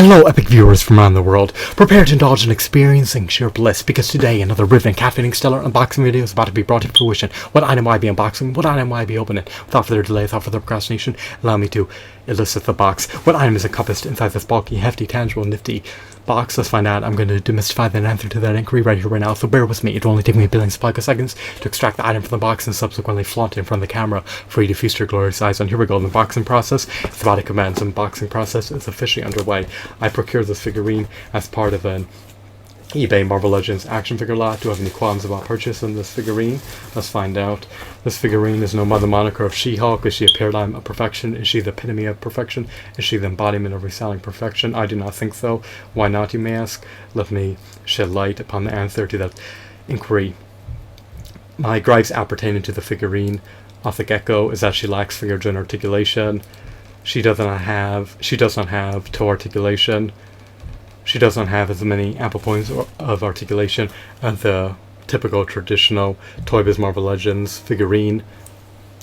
Hello, epic viewers from around the world. Prepare to indulge in experiencing sheer bliss, because today another riveting, caffeinating, stellar unboxing video is about to be brought to fruition. What item will I be unboxing? What item will I be opening? Without further delay, without further procrastination, allow me to elicit the box. What item is encompassed inside this bulky, hefty, tangible, nifty box? Let's find out. I'm going to demystify that answer to that inquiry right here, right now, so bear with me. It will only take me a billion seconds to extract the item from the box and subsequently flaunt it in front of the camera for you to feast your glorious eyes on. Here we go. The unboxing process is about to commence. The unboxing process is officially underway. I procured this figurine as part of an eBay Marvel Legends action figure lot. Do I have any qualms about purchasing this figurine? Let's find out. This figurine is no mother moniker of She-Hulk. Is she a paradigm of perfection? Is she the epitome of perfection? Is she the embodiment of reselling perfection? I do not think so. Why not, you may ask? Let me shed light upon the answer to that inquiry. My gripes appertaining to the figurine off the get-go is that she lacks figure joint articulation. She does not have toe articulation. She does not have as many ample points of articulation as the typical traditional Toy Biz Marvel Legends figurine.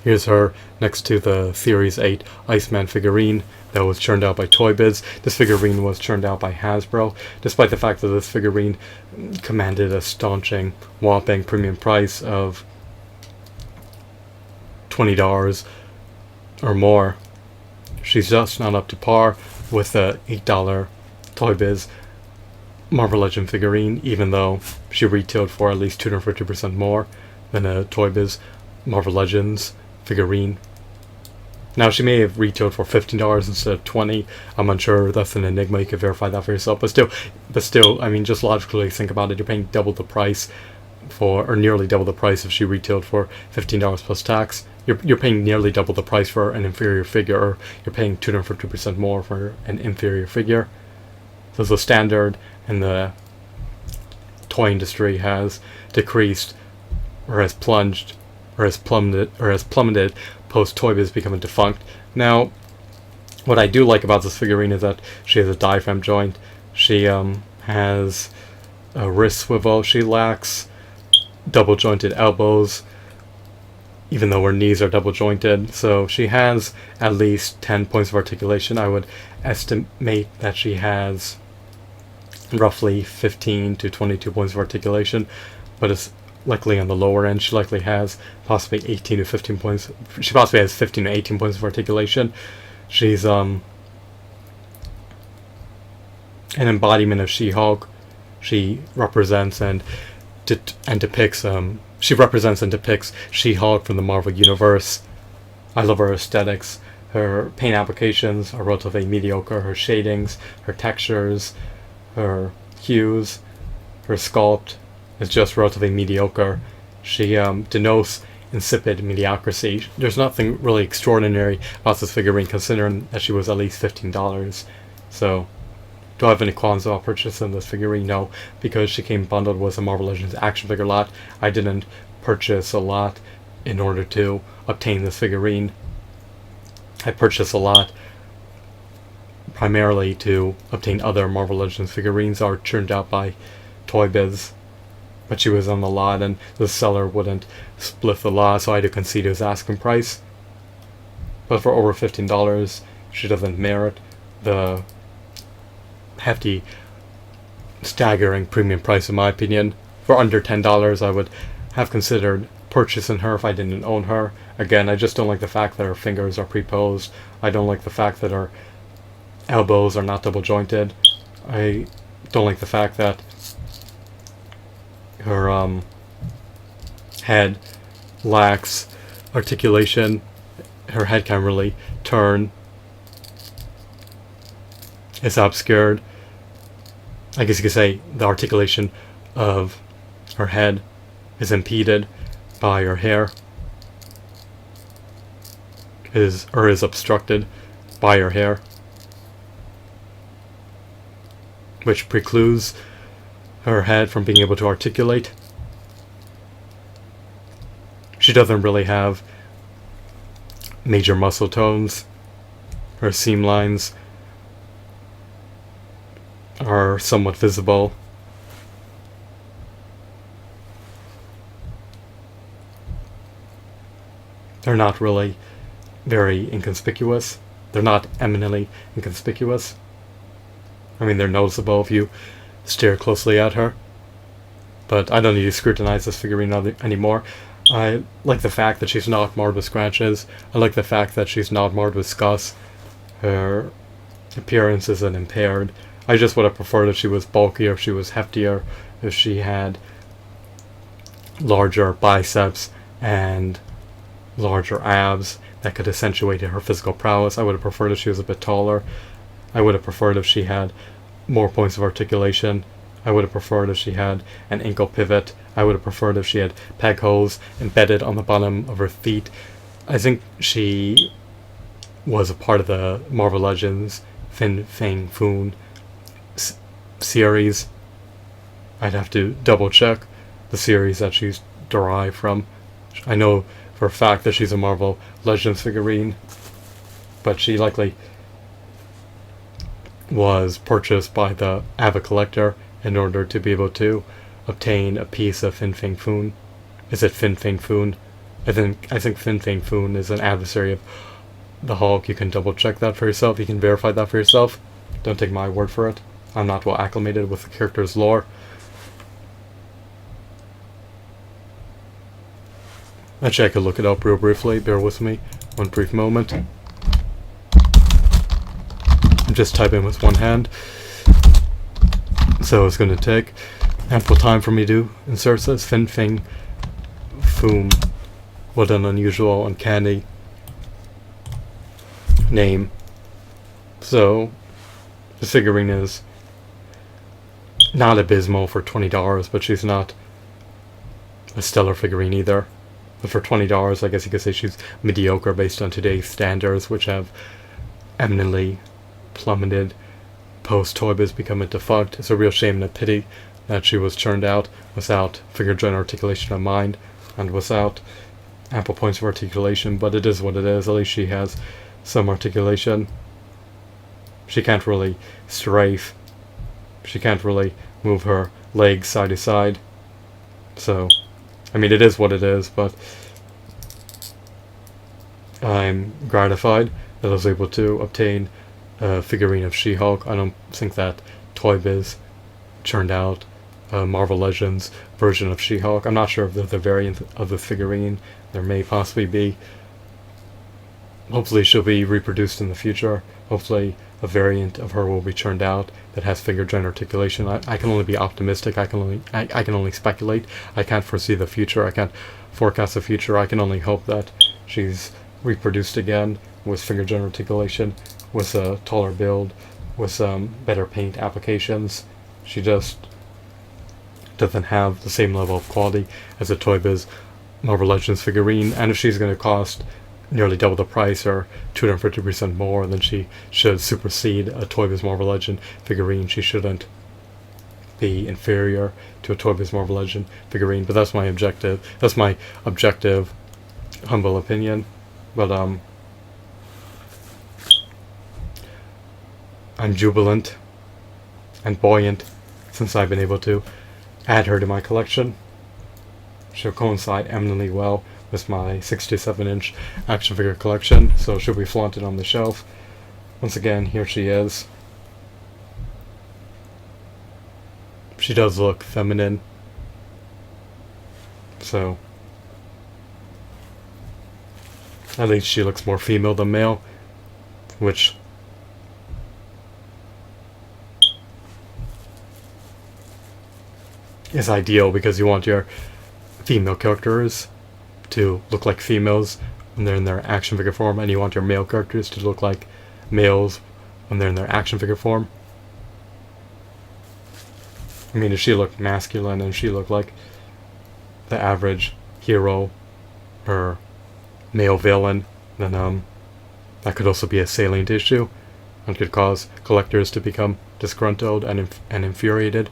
Here's her next to the Series 8 Iceman figurine that was churned out by Toy Biz. This figurine was churned out by Hasbro, despite the fact that this figurine commanded a staunching, whopping premium price of $20 or more. She's just not up to par with the $8 Toy Biz Marvel Legend figurine, even though she retailed for at least 250% more than a Toy Biz Marvel Legends figurine. Now, she may have retailed for $15 instead of $20. I'm unsure. That's an enigma. You can verify that for yourself. But still, I mean, just logically think about it. You're paying double the price for, or nearly double the price if she retailed for $15 plus tax. You're paying nearly double the price for an inferior figure, or you're paying 250% more for an inferior figure. So the standard in the toy industry has decreased, or has plunged, or has plummeted post Toy Biz becoming defunct. Now, what I do like about this figurine is that she has a diaphragm joint. She has a wrist swivel. She lacks double jointed elbows, even though her knees are double jointed. So she has at least 10 points of articulation. I would estimate that she has roughly 15 to 22 points of articulation, but it's likely on the lower end. She likely has possibly 18 to 15 points. She possibly has 15 to 18 points of articulation. She's an embodiment of She-Hulk. She represents and depicts She-Hulk from the Marvel Universe. I love her aesthetics. Her paint applications are relatively mediocre. Her shadings, her textures, her hues, her sculpt is just relatively mediocre. She denotes insipid mediocrity. There's nothing really extraordinary about this figurine, considering that she was at least $15. So, do I have any qualms about purchasing this figurine? No, because she came bundled with a Marvel Legends action figure lot. I didn't purchase a lot in order to obtain this figurine. I purchased a lot primarily to obtain other Marvel Legends figurines that are churned out by Toy Biz. But she was on the lot, and the seller wouldn't split the lot, so I had to concede his asking price. But for over $15, she doesn't merit the hefty, staggering premium price, in my opinion. For under $10, I would have considered purchasing her if I didn't own her. Again, I just don't like the fact that her fingers are pre-posed. I don't like the fact that her elbows are not double jointed. I don't like the fact that her head lacks articulation. Her head can't really turn. It's obscured. I guess you could say the articulation of her head is impeded by her hair. Is obstructed by her hair, which precludes her head from being able to articulate. She doesn't really have major muscle tones. Her seam lines are somewhat visible. They're not really very inconspicuous. They're not eminently inconspicuous. I mean, they're noticeable if you stare closely at her. But I don't need to scrutinize this figurine anymore. I like the fact that she's not marred with scratches. I like the fact that she's not marred with scuffs. Her appearance isn't impaired. I just would have preferred if she was bulkier, if she was heftier, if she had larger biceps and larger abs that could accentuate her physical prowess. I would have preferred if she was a bit taller. I would have preferred if she had more points of articulation. I would have preferred if she had an ankle pivot. I would have preferred if she had peg holes embedded on the bottom of her feet. I think she was a part of the Marvel Legends Fin Fang Foom series. I'd have to double check the series that she's derived from. I know for a fact that she's a Marvel Legends figurine, but she likely was purchased by the Ava collector in order to be able to obtain a piece of Fin Fang Foom. Is it Fin Fang Foom? I think Fin Fang Foom is an adversary of the Hulk. You can double check that for yourself. You can verify that for yourself. Don't take my word for it. I'm not well acclimated with the character's lore. Actually, I could look it up real briefly. Bear with me. One brief moment. I'm just typing with one hand. So it's going to take ample time for me to insert this. Fin Fang Foom. What an unusual, uncanny name. So, the figurine is not abysmal for $20, but she's not a stellar figurine either. But for $20, I guess you could say she's mediocre based on today's standards, which have eminently plummeted post Toy Biz becoming defunct. It's a real shame and a pity that she was churned out without figure joint articulation of mind and without ample points of articulation, but it is what it is. At least she has some articulation. She can't really strafe. She can't really move her legs side to side. So, I mean, it is what it is, but I'm gratified that I was able to obtain a figurine of She-Hulk. I don't think that Toy Biz churned out a Marvel Legends version of She-Hulk. I'm not sure if there's a variant of the figurine. There may possibly be. Hopefully she'll be reproduced in the future. Hopefully a variant of her will be churned out that has finger joint articulation. I can only be optimistic. I can only speculate. I can't foresee the future. I can't forecast the future. I can only hope that she's reproduced again with finger joint articulation, with a taller build, with some better paint applications. She just doesn't have the same level of quality as a Toy Biz Marvel Legends figurine, and if she's going to cost nearly double the price or 250% more, then she should supersede a Toy Biz Marvel Legend figurine. She shouldn't be inferior to a Toy Biz Marvel Legend figurine, but that's my objective. That's my objective, humble opinion. But I'm jubilant and buoyant since I've been able to add her to my collection. She'll coincide eminently well with my 67-inch action figure collection, so she'll be flaunted on the shelf. Once again, here she is. She does look feminine, so at least she looks more female than male, which is ideal because you want your female characters to look like females when they're in their action figure form, and you want your male characters to look like males when they're in their action figure form. I mean, if she looked masculine and she looked like the average hero or male villain, then that could also be a salient issue and could cause collectors to become disgruntled and infuriated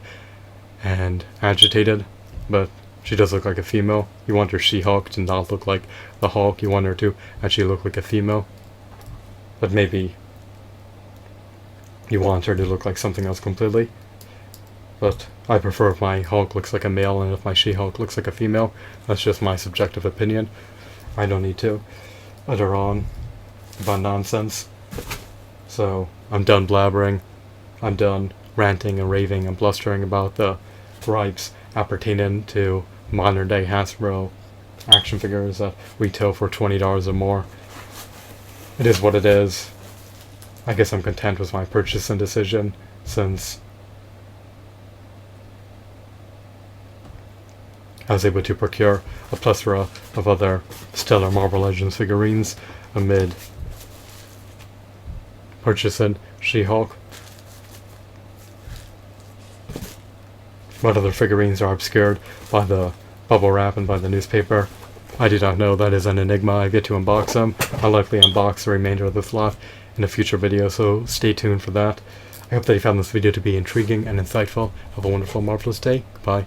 and agitated. But she does look like a female. You want your She-Hulk to not look like the Hulk. You want her to actually look like a female. But maybe you want her to look like something else completely. But I prefer if my Hulk looks like a male and if my She-Hulk looks like a female. That's just my subjective opinion. I don't need to utter on about nonsense. So I'm done blabbering. I'm done ranting and raving and blustering about the gripes appertaining to modern day Hasbro action figures that retail for $20 or more. It is what it is. I guess I'm content with my purchasing decision, since I was able to procure a plethora of other stellar Marvel Legends figurines amid purchasing She-Hulk. What other figurines are obscured by the bubble wrap and by the newspaper, I do not know. That is an enigma. I get to unbox them. I'll likely unbox the remainder of this lot in a future video, so stay tuned for that. I hope that you found this video to be intriguing and insightful. Have a wonderful, marvelous day. Goodbye.